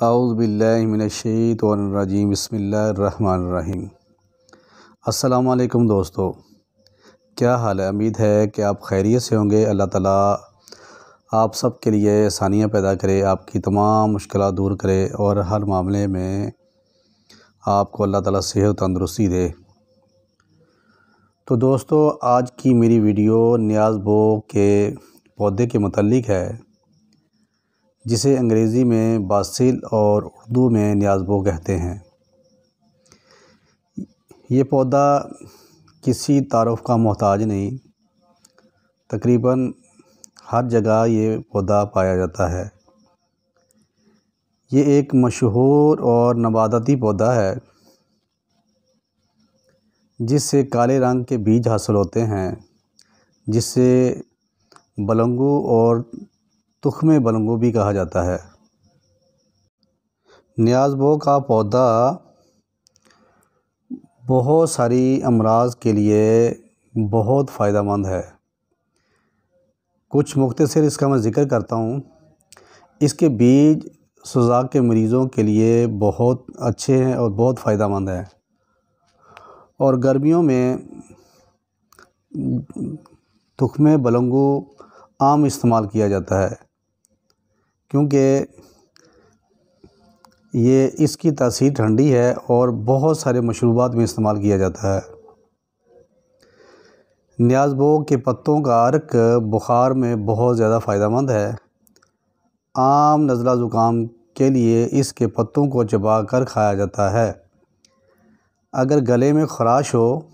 औज़ु बिल्लाहि मिनश्शैतानिर्रजीम बिस्मिल्लाहिर्रहमानिर्रहीम। अस्सलामु अलैकुम दोस्तों, क्या हाल है। उम्मीद है कि आप खैरियत से होंगे। अल्लाह ताला आप सब के लिए आसानियाँ पैदा करे, आपकी तमाम मुश्किलात दूर करे और हर मामले में आपको अल्लाह ताला सेहत तंदुरुस्ती दे। तो दोस्तों, आज की मेरी वीडियो न्याज़बो के पौधे के मुतल्लिक़ है, जिसे अंग्रेज़ी में बासिल और उर्दू में न्याज़बो कहते हैं। ये पौधा किसी तारुफ़ का मोहताज नहीं, तकरीबन हर जगह ये पौधा पाया जाता है। ये एक मशहूर और नबाताती पौधा है जिससे काले रंग के बीज हासिल होते हैं, जिससे बलंगू और तुख़्मे बलंगू भी कहा जाता है। न्याज़बो का पौधा बहुत सारी अमराज़ के लिए बहुत फ़ायदेमंद है। कुछ मुख्तसर इसका मैं ज़िक्र करता हूँ। इसके बीज सुज़ाक के मरीज़ों के लिए बहुत अच्छे हैं और बहुत फ़ायदेमंद हैं। और गर्मियों में तुख़्मे बलंगू आम इस्तेमाल किया जाता है, क्योंकि ये इसकी तासीर ठंडी है और बहुत सारे मशरूबात में इस्तेमाल किया जाता है। न्याज़बो के पत्तों का अर्क बुखार में बहुत ज़्यादा फ़ायदेमंद है। आम नज़ला ज़ुकाम के लिए इसके पत्तों को चबा कर खाया जाता है। अगर गले में ख़राश हो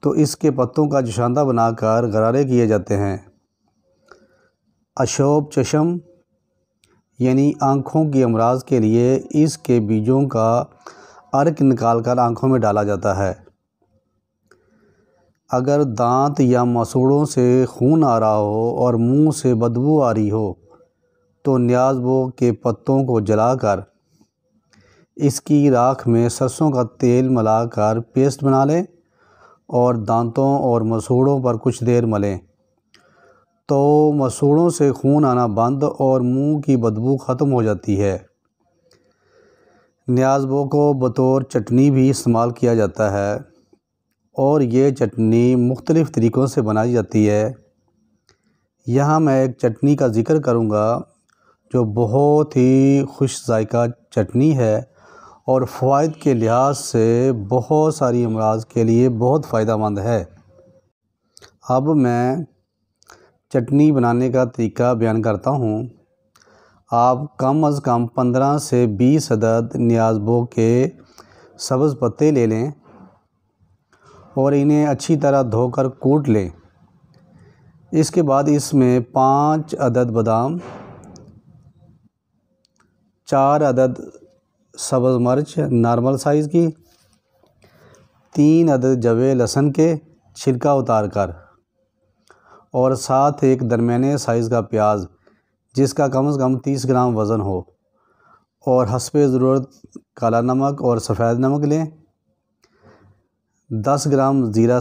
तो इसके पत्तों का जुशांदा बनाकर गरारे किए जाते हैं। अशोब चश्म यानी आँखों की अमराज़ के लिए इसके बीजों का अर्क निकाल कर आँखों में डाला जाता है। अगर दांत या मसूड़ों से खून आ रहा हो और मुंह से बदबू आ रही हो तो न्याज़बो के पत्तों को जलाकर इसकी राख में सरसों का तेल मिलाकर पेस्ट बना लें और दांतों और मसूड़ों पर कुछ देर मलें तो मसूड़ों से खून आना बंद और मुंह की बदबू ख़त्म हो जाती है। न्याज़बो को बतौर चटनी भी इस्तेमाल किया जाता है और ये चटनी मुख्तलिफ़ तरीक़ों से बनाई जाती है। यहाँ मैं एक चटनी का ज़िक्र करूँगा जो बहुत ही खुश ज़ायक़ा चटनी है और फ़वाइद के लिहाज से बहुत सारी अमराज़ के लिए बहुत फ़ायदेमंद है। अब मैं चटनी बनाने का तरीका बयान करता हूँ। आप कम अज़ कम 15 से 20 अदद न्याज़बो के सब्ज़ पत्ते ले लें और इन्हें अच्छी तरह धोकर कूट लें। इसके बाद इसमें 5 अदद बादाम, 4 अदद सब्ज़ मिर्च नॉर्मल साइज़ की, 3 अदद जवे लहसुन के छिलका उतार कर और साथ एक दरमियाने साइज़ का प्याज जिसका कम से कम 30 ग्राम वज़न हो और हस्बे ज़रूरत काला नमक और सफ़ेद नमक लें। 10 ग्राम ज़ीरा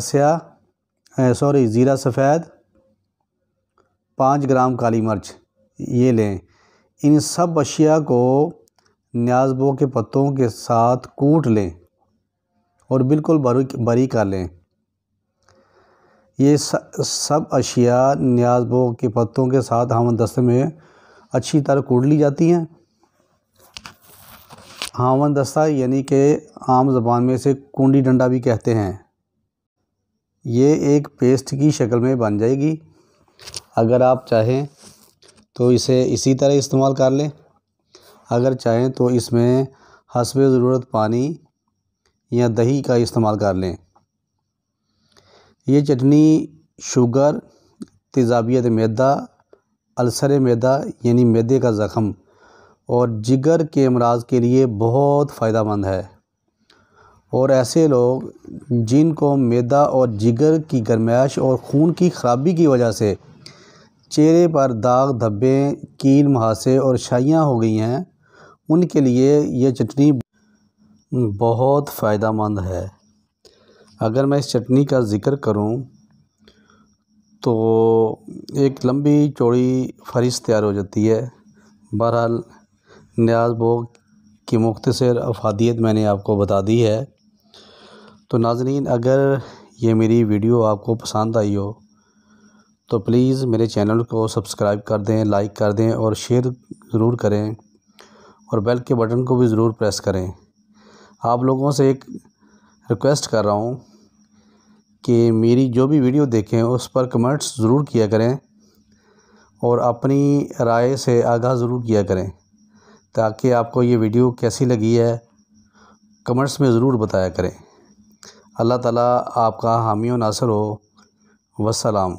सफ़ेद, 5 ग्राम काली मिर्च ये लें। इन सब अशिया को न्याज़बो के पत्तों के साथ कूट लें और बिल्कुल बारीक कर लें। ये सब अशिया न्याज़बो के पत्तों के साथ हमदस्ते में अच्छी तरह कूट ली जाती हैं। हमदस्ता यानी कि आम ज़बान में इसे कुंडी डंडा भी कहते हैं। ये एक पेस्ट की शक्ल में बन जाएगी। अगर आप चाहें तो इसे इसी तरह इस्तेमाल कर लें, अगर चाहें तो इसमें हस्बे ज़रूरत पानी या दही का इस्तेमाल कर लें। ये चटनी शुगर, तेज़ाबियत मैदा, अल्सर मैदा यानी मैदे का ज़ख़म और जिगर के अमराज़ के लिए बहुत फ़ायदेमंद है। और ऐसे लोग जिनको मैदा और जिगर की गर्माइश और खून की ख़राबी की वजह से चेहरे पर दाग धब्बे, कील मुहासे और शाइयाँ हो गई हैं, उनके लिए ये चटनी बहुत फ़ायदेमंद है। अगर मैं इस चटनी का ज़िक्र करूं तो एक लंबी चौड़ी फ़हरिस्त तैयार हो जाती है। बहरहाल न्याज़ भोग की मुख्तसर अफादियत मैंने आपको बता दी है। तो नाज़रीन, अगर ये मेरी वीडियो आपको पसंद आई हो तो प्लीज़ मेरे चैनल को सब्सक्राइब कर दें, लाइक कर दें और शेयर ज़रूर करें और बेल के बटन को भी ज़रूर प्रेस करें। आप लोगों से एक रिक्वेस्ट कर रहा हूँ कि मेरी जो भी वीडियो देखें उस पर कमेंट्स ज़रूर किया करें और अपनी राय से आगाह ज़रूर किया करें, ताकि आपको ये वीडियो कैसी लगी है कमेंट्स में ज़रूर बताया करें। अल्लाह ताला आपका हामी व नासिर हो। वस्सलाम।